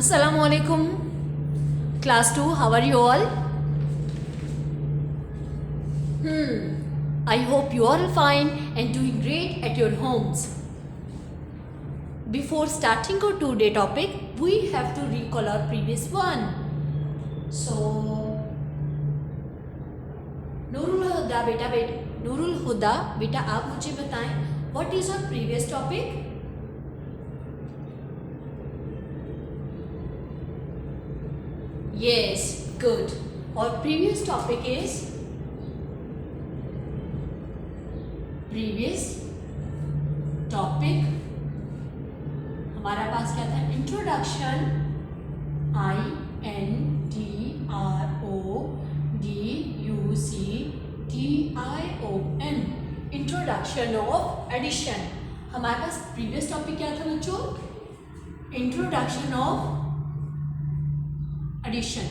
Assalamu alaikum. Class 2, how are you all? I hope you all fine and doing great at your homes. Before starting our today topic, we have to recall our previous one. So, Nurul हुदा बेटा आप मुझे बताएं, what is our previous topic? Yes, good. Our previous topic is हमारा पास क्या था? Introduction, INTRODUCTION, introduction of addition. हमारे पास प्रीवियस टॉपिक क्या था बच्चों? Introduction of addition.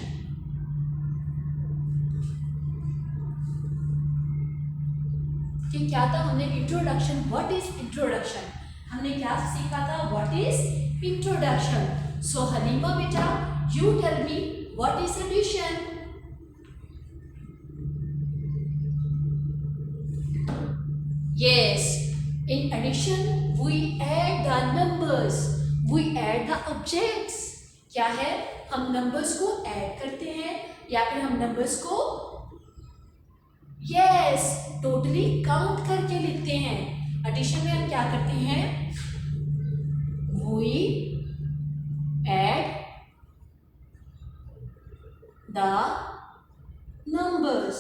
कि क्या था? हमने इंट्रोडक्शन, व्हाट इज इंट्रोडक्शन, हमने क्या सीखा था? What is introduction. So Halima बेटा, you tell me what is addition. Yes, in addition we add the numbers, we add the objects. क्या है? हम नंबर्स को ऐड करते हैं या फिर हम नंबर्स को टोटली काउंट करके लिखते हैं. एडिशन में हम क्या करते हैं? we add the numbers,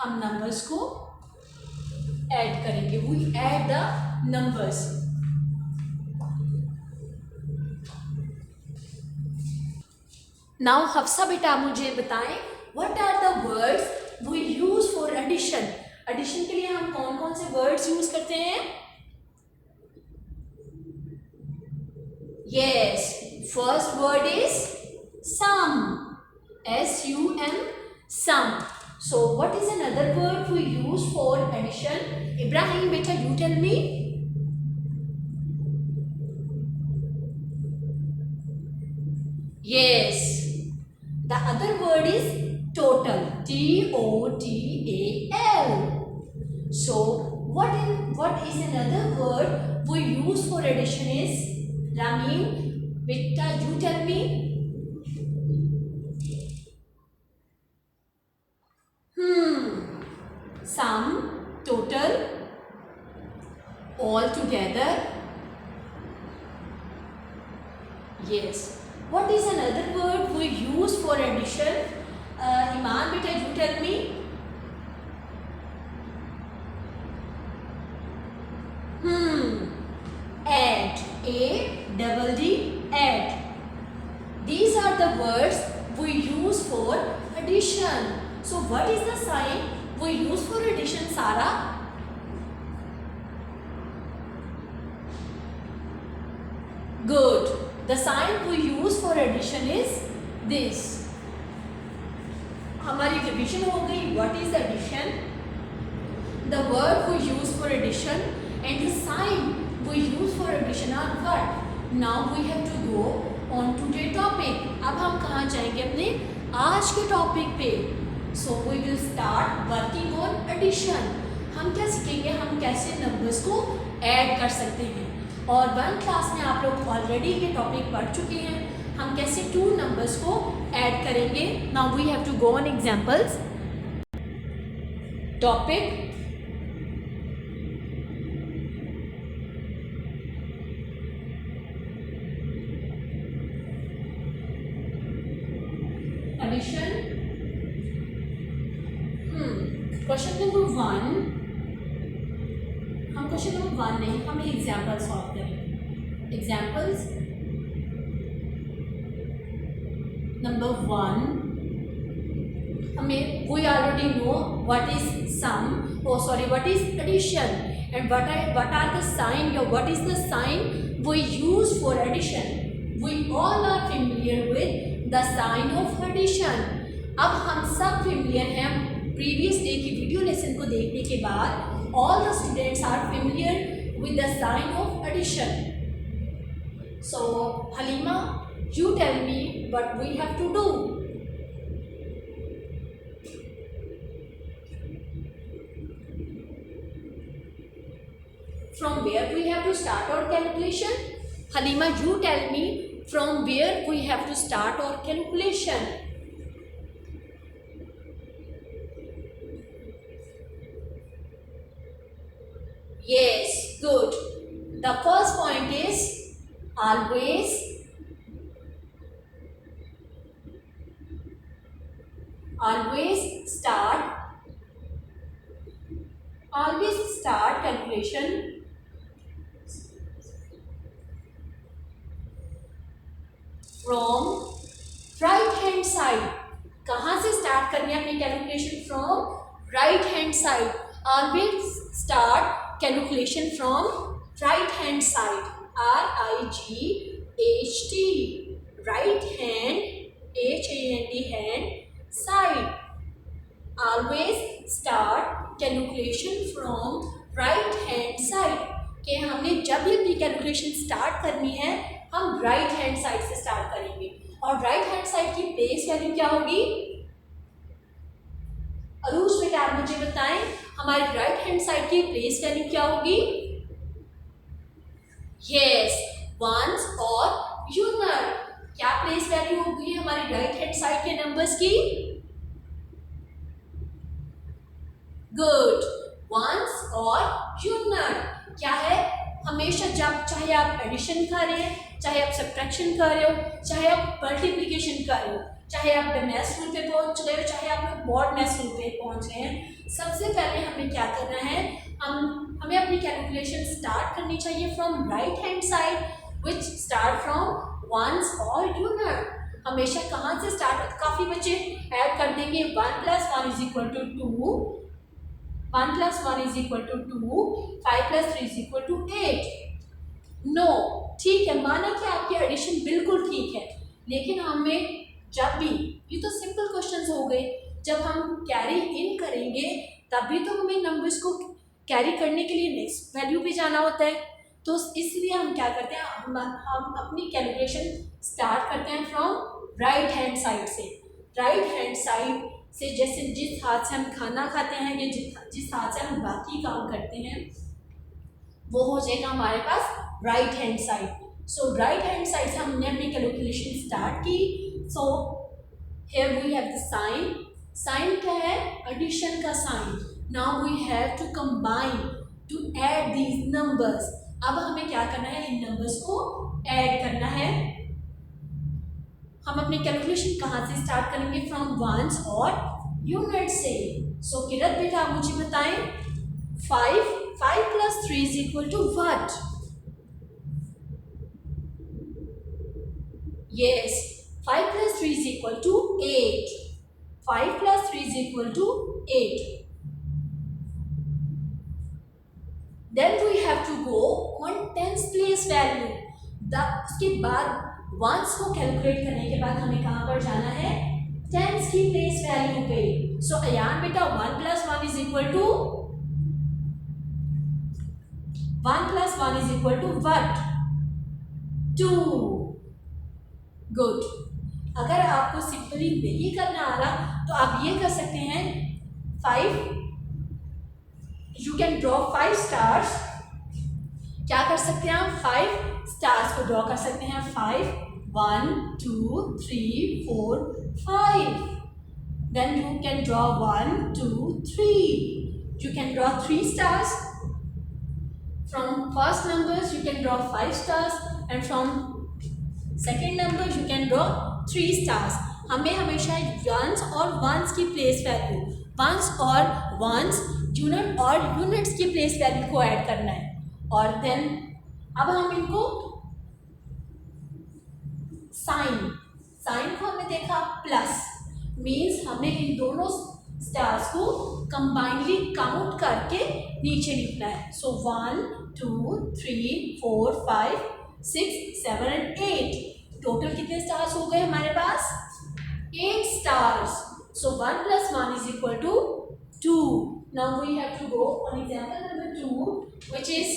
हम नंबर्स को ऐड करेंगे. we add the numbers. Now Hafsa बेटा मुझे बताएं, what are the words we use for addition. Addition के लिए हम कौन कौन से वर्ड्स यूज करते हैं? Yes, first word is sum, SUM, sum. So what is another word we use for addition? Ibrahim बेटा you tell me. Yes, the other word is total, TOTAL. So what is another word we use for addition is? Ramin, beta, you tell me. Sum, total, all together. Yes. What is another word we use for addition? Iman beta, you tell me. Add, ADD, add. These are the words we use for addition. So what is the sign we use for addition, Sara? Good. The sign we use for addition is this. हमारी revision हो गई. What is addition? The word we use for addition and the sign we use for addition are what? Now we have to go on to the topic. अब हम कहाँ जाएंगे? अपने आज के टॉपिक पे. So we will start working on addition. हम क्या सीखेंगे? हम कैसे नंबर्स को ऐड कर सकते हैं. और 1 क्लास में आप लोग ऑलरेडी ये टॉपिक पढ़ चुके हैं. हम कैसे 2 नंबर्स को ऐड करेंगे. Now we have to go on examples. Topic, addition. Question number 1. हम क्वेश्चन नंबर 1 नहीं, हम एग्जाम्पल सॉल्व करेंगे. Examples number 1. हमें we already know what is sum, what is addition and what are the sign या what is the sign we use for addition. We all are familiar with the sign of addition. अब हम सब familiar हैं previous day की video lesson को देखने के बाद. All the students are familiar with the sign of addition. So Halima, you tell me what we have to do. From where we have to start our calculation? Halima, you tell me from where we have to start our calculation. Yes, good. The first point is always start calculation from right hand side. कहाँ से start करनी है अपनी calculation? From right hand side. Always start calculation from right hand side. RIGHT, right hand, HAND hand, side. Always start calculation from right hand side. कि हमने जब भी अपनी कैलकुलेशन स्टार्ट करनी है हम राइट हैंड साइड से स्टार्ट करेंगे. और राइट हैंड साइड की प्लेस वैल्यू क्या होगी? अरूज बेटा आप मुझे बताएं हमारी राइट हैंड साइड की प्लेस वैल्यू क्या होगी? यस, वंस और यूनिट. क्या प्लेस वैल्यू होगी हमारी राइट हैंड साइड के नंबर्स की? गुड, वंस और यूनिट. क्या है? हमेशा जब चाहे आप एडिशन कर रहे हैं, चाहे आप सब्ट्रैक्शन कर रहे हो, चाहे आप मल्टीप्लिकेशन कर रहे हो, चाहे आप डेसिमल रूल पे पहुंच रहे हो, चाहे आप लोग बॉड रूल पे पहुंच रहे हैं, सबसे पहले हमें क्या करना है? हमें अपनी कैलकुलेशन स्टार्ट करनी चाहिए from right hand side, which start from ones और यूनिट. हमेशा कहाँ से स्टार्ट? काफ़ी बच्चे ऐड कर देंगे 1 + 1 = 2, 1 + 1 = 2, 5 + 3 = 8. नो, ठीक है, माना कि आपकी एडिशन बिल्कुल ठीक है, लेकिन हमें जब भी, ये तो सिंपल क्वेश्चंस हो गए, जब हम कैरी इन करेंगे तभी तो हमें नंबर्स को कैरी करने के लिए नेक्स्ट वैल्यू पे जाना होता है. तो इसलिए हम क्या करते हैं? हम अपनी कैलकुलेशन स्टार्ट करते हैं फ्रॉम राइट हैंड साइड से. राइट हैंड साइड से जैसे जिस हाथ से हम खाना खाते हैं या जिस हाथ से हम बाकी काम करते हैं वो हो जाएगा हमारे पास right hand side. So right hand side से हमने अपनी कैलकुलेशन स्टार्ट की. So here we have the sign. Sign क्या है? एडिशन का sign. Now we have to combine, to add these numbers. अब हमें क्या करना है? इन नंबर्स को ऐड करना है. हम अपनी कैलकुलेशन कहाँ से स्टार्ट करेंगे? फ्रॉम वंस और यूनिट से. सो किरत बेटा आप मुझे बताएं 5 + 3 = what? Yes, 5 + 3 = 8. 5 + 3 = 8. Then we have to go on tens place value. उसके बाद वंस को कैलकुलेट करने के बाद हमें कहाँ पर जाना है? टेंस की प्लेस वैल्यू पे. सो अयान बेटा 1 + 1 = 1 + 1 = what? 2. गुड. अगर आपको सिंपली नहीं करना आ रहा तो आप ये कर सकते हैं 5. You can draw 5 stars. क्या कर सकते हैं आप? 5 स्टार्स को ड्रॉ कर सकते हैं. 5, 1, 2, 3, 4, 5. Then you can draw 1, 2, 3. You can draw 3 stars. From first numbers you can draw 5 stars and from second numbers you can draw 3 stars. हमें हमेशा वंस और वंस की प्लेस वैल्यू, वंस और वंस, यूनिट और units की place value को add करना है. और देन अब हम इनको साइन को हमने देखा प्लस, मीन्स हमें इन दोनों स्टार्स को कंबाइनली काउंट करके नीचे लिखना है. सो 1, 2, 3, 4, 5, 6, 7 and 8. टोटल कितने स्टार्स हो गए हमारे पास? 8 stars. So 1 + 1 = 2. Now we have to go on example number 2, which is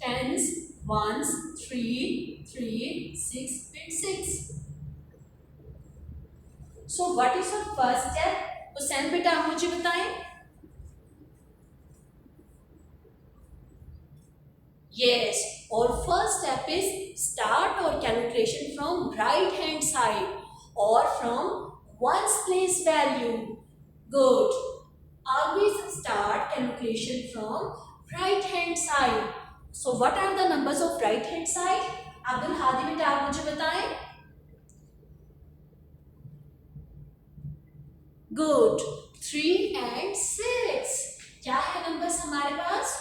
tens, ones, 3, 3, 6 and 6. So what is your first step? Hussain बेटा आप मुझे बताएं. Yes, our first step is start our calculation from right hand side or from ones place value. Good. Always start calculation from right hand side. So what are the numbers of right hand side? Abdul Hadi बेटा आप मुझे बताएं. Good. 3 and 6. क्या है numbers हमारे पास?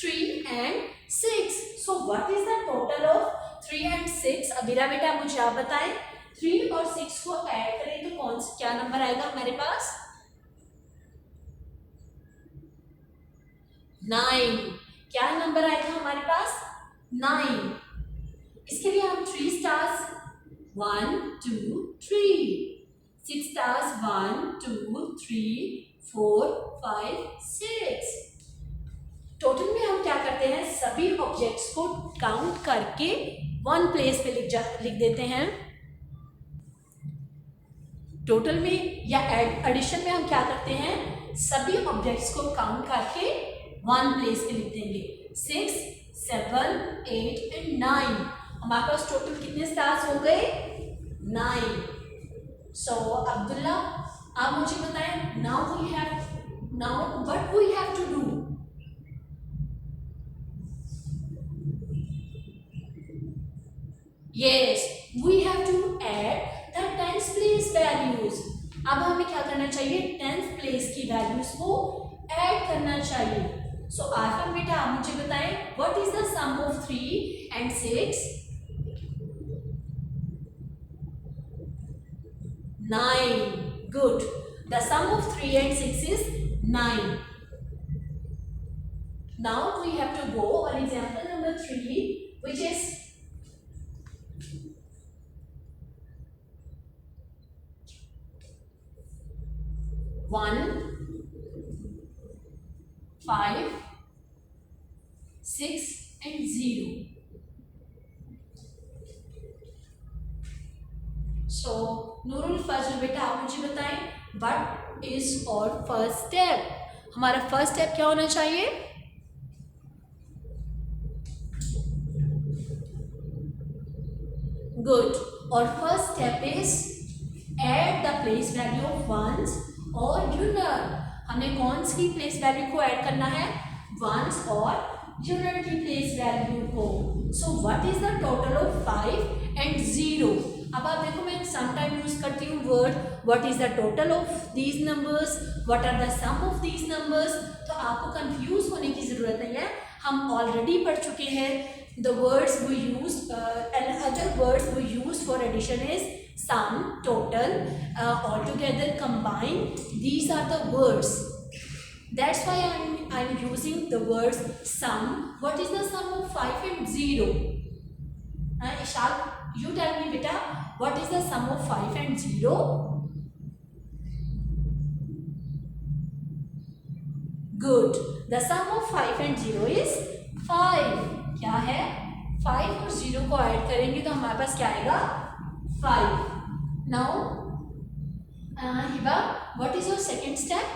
3 and 6. So what is the total of 3 and 6? Abira बेटा मुझे आप बताएं. 3 और 6 को ऐड करें तो कौन सा क्या नंबर आएगा हमारे पास? 9. क्या नंबर आएगा हमारे पास? 9. इसके लिए हम 3 स्टार्स 1 2 3, 6 stars 1 2 3 4 5 6. टोटल में हम क्या करते हैं, सभी ऑब्जेक्ट्स को काउंट करके वन प्लेस पे लिख देते हैं. टोटल में या एडिशन में हम क्या करते हैं, सभी ऑब्जेक्ट्स को काउंट करके वन प्लेस पे लिख देंगे. 6 7 8 एंड 9. हमारे पास टोटल कितने स्टार्स हो गए? 9. So Abdullah, आप मुझे बताएं. Now what we have to do? Yes, we have to add the tens place values. अब हमें क्या करना चाहिए, टेंथ प्लेस की वैल्यूज को ऐड करना चाहिए. सो आफर बेटा आप मुझे बताएं, what is the sum of 3 and 6? 9. Good. The sum of 3 and 6 is 9. Now we have to go on example number 3, which is 1 5 6 and 0. So Nurul Fazal बेटा आप मुझे बताएं, what is our first step? हमारा फर्स्ट स्टेप क्या होना चाहिए? Good. Our first step is add the place value of ones और unit. हमने कौन सी प्लेस वैल्यू को ऐड करना है? वंस और यूनिट की प्लेस वैल्यू को. So what is the total of 5 and 0? अब आप देखो मैं समटाइम यूज करती हूँ word what is the total of these numbers, what are the sum of these numbers. तो आपको कंफ्यूज होने की जरूरत नहीं है, हम ऑलरेडी पढ़ चुके हैं. The words we use and other words we use for addition is sum, total, all together, combine. These are the words. That's why I'm using the words sum. What is the sum of 5 and 0? Ishaq, you tell me beta, what is the sum of 5 and 0? Good. The sum of 5 and 0 is 5. क्या है? 5 और 0 को add करेंगे तो हमारे पास क्या आएगा? 5. Now, Hiba, what is your second step?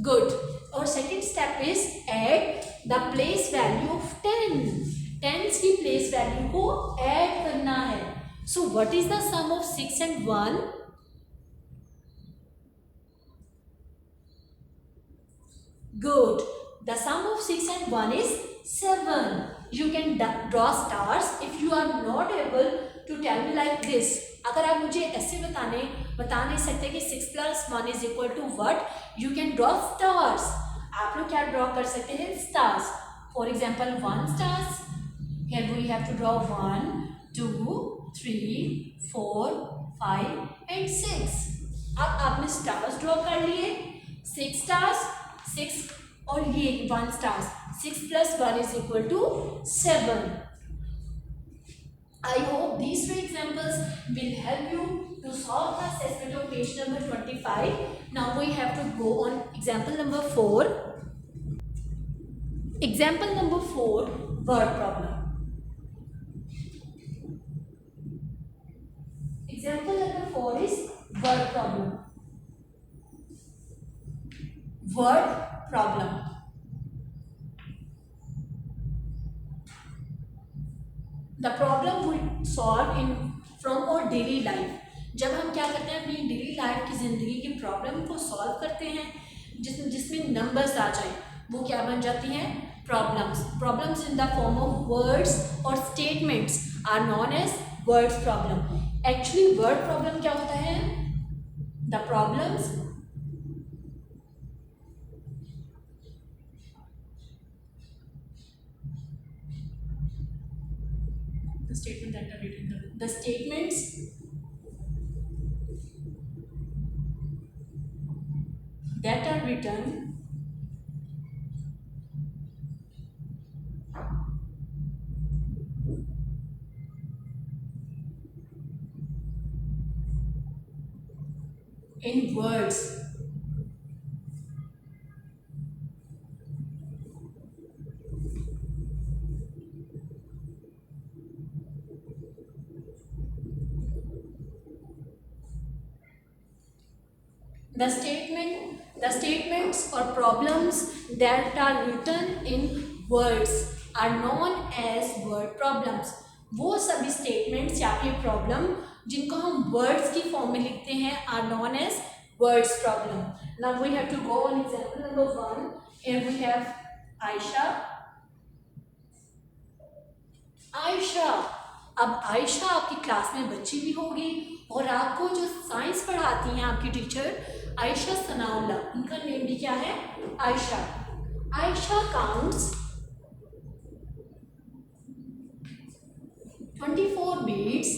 Good. Our second step is add the place value of 10. Tens की place value को add करना है. So, what is the sum of 6 and 1? Good. The sum of 6 and 1 is 7. You can draw stars if you are not able to tell me like this. अगर आप मुझे ऐसे बता नहीं सकते कि 6 plus 1 is equal to what, you can draw stars. आप लोग क्या draw कर सकते हैं? Stars. For example, 1 stars. Here we have to draw 1, 2, 3, 4, 5 and 6. अब आपने stars draw कर लिए. 6 stars, 6 और ये 1 stars. 6 plus 1 is equal to 7. I hope these three examples will help you to solve the assessment of page number 25. Now we have to go on example number 4. Example number 4, word problem. Example number 4 is word problem. Word problem. The problem we solve in from our daily life. जब हम क्या करते हैं अपनी daily life की ज़िंदगी की problem को सॉल्व करते हैं, जिसमें नंबर्स आ जाए, वो क्या बन जाती हैं? Problems. Problems in the form of words और statements are known as words problem. Actually word problem क्या होता है? The problems the statements that are written in words. The statements or problems that are written in words are known as word problems. वो सभी statements या फिर problem जिनको हम words की form में लिखते हैं are known as words problem. Now we have to go on example number 1. Here we have Aisha. अब आयशा आपकी क्लास में बच्ची भी होगी और आपको जो साइंस पढ़ाती हैं आपकी टीचर आयशा सनाउल्लाह, उनका नेम भी क्या है? Ayesha. Ayesha counts 24 beads.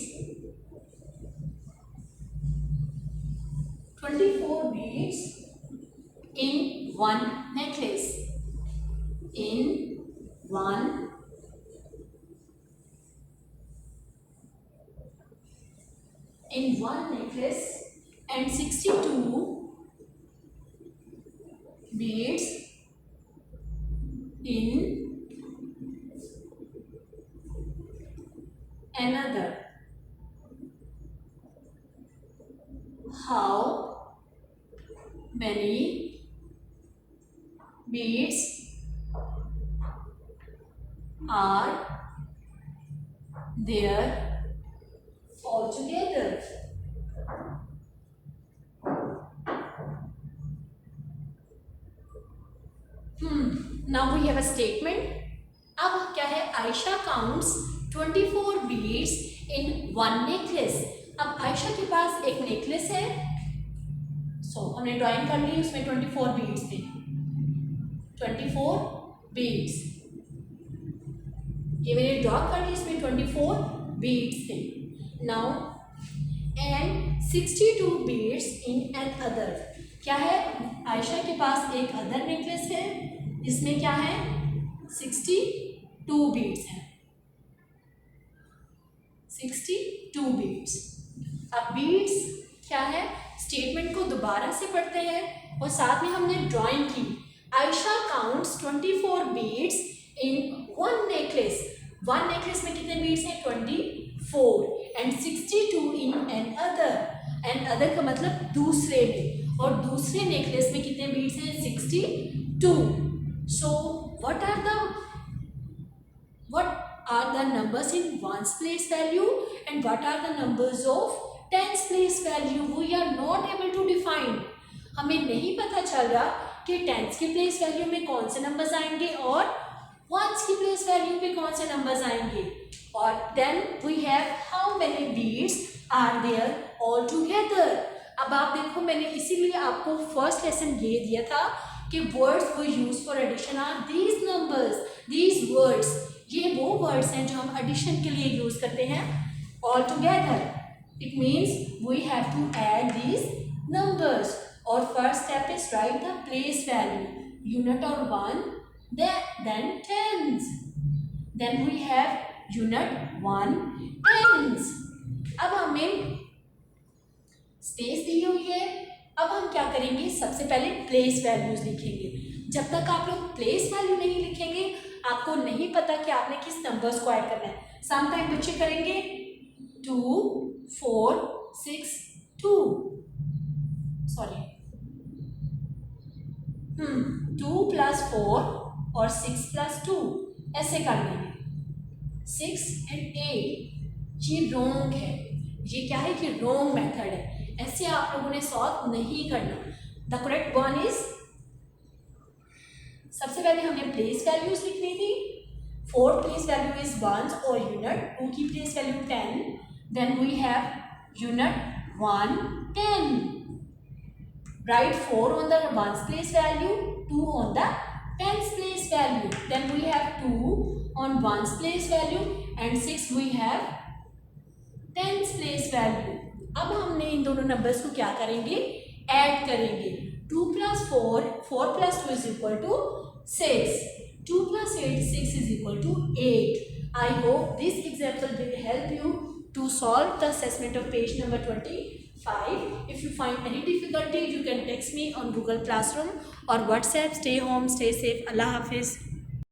24 beads in one necklace. In one necklace, and 62 beads in another. How many beads are there altogether? Now we have a statement. अब क्या है? Ayesha counts 24 beads in one necklace. अब आयशा के पास एक नेकलेस है. हमने ड्राइंग कर ली, उसमें 24 beads थे. 24 beads ये मैंने ड्रॉ कर ली, इसमें 24 beads थे. Now and 62 beads in another. क्या है? आयशा के पास एक अदर नेकलेस है, इसमें क्या है? 62 beads है. 62 beads. अब beads क्या है? स्टेटमेंट को दोबारा से पढ़ते हैं और साथ में हमने ड्राइंग की. Ayesha counts 24 beads in one necklace. One necklace में कितने बीड्स हैं? 24. And 62 in another. another का मतलब दूसरे में, और दूसरे नेकलेस में कितने बीड्स हैं? 62. So what are the numbers in ones place value and what are the numbers of tens place value? We are not able to define. हमें नहीं पता चल रहा कि टेंस की प्लेस वैल्यू में कौन से नंबर्स आएंगे और वंस की प्लेस वैल्यू पे कौन से नंबर्स आएंगे. और then we have how many beads are there all together. अब आप देखो, मैंने इसीलिए आपको फर्स्ट लेसन ये दिया था कि words we use for addition are these numbers, these words. ये वो वर्ड्स हैं जो हम एडिशन के लिए यूज करते हैं. All together it means we have to add these numbers. और first step is write the place value, unit और one, then tens. Then we have unit 1 tens. अब हमें स्पेस दी हुई है. अब हम क्या करेंगे? सबसे पहले प्लेस वैल्यूज लिखेंगे. जब तक आप लोग प्लेस वैल्यू नहीं लिखेंगे आपको नहीं पता कि आपने किस नंबर्स को ऐड करना है। सम टाइम बच्चे करेंगे 2 4 6 2 सॉरी 2 + 4 और 6 + 2 ऐसे कर लेंगे 6 and 8। ये रोंग है, ये क्या है कि रोंग मेथड है, ऐसे आप लोगों ने सॉल्व नहीं करना। द करेक्ट वन इज, सबसे पहले हमने प्लेस वैल्यूज लिखनी थी। 4 प्लेस वैल्यू इज वंस और यूनिट, 2 की place value 10, then we have unit 1 10। Write 4 on the ones place value, 2 on the tens place value. Then we have 2 on ones place value and 6 we have tens place value. अब हमने इन दोनों numbers को क्या करेंगे, add करेंगे। 2 + 4, 4 + 2 is equal to 6. 2 + 8, 6 is equal to 8. I hope this example will help you to solve the assessment of page number 25. If you find any difficulty, you can text me on Google Classroom or WhatsApp. Stay home, stay safe. Allah Hafiz.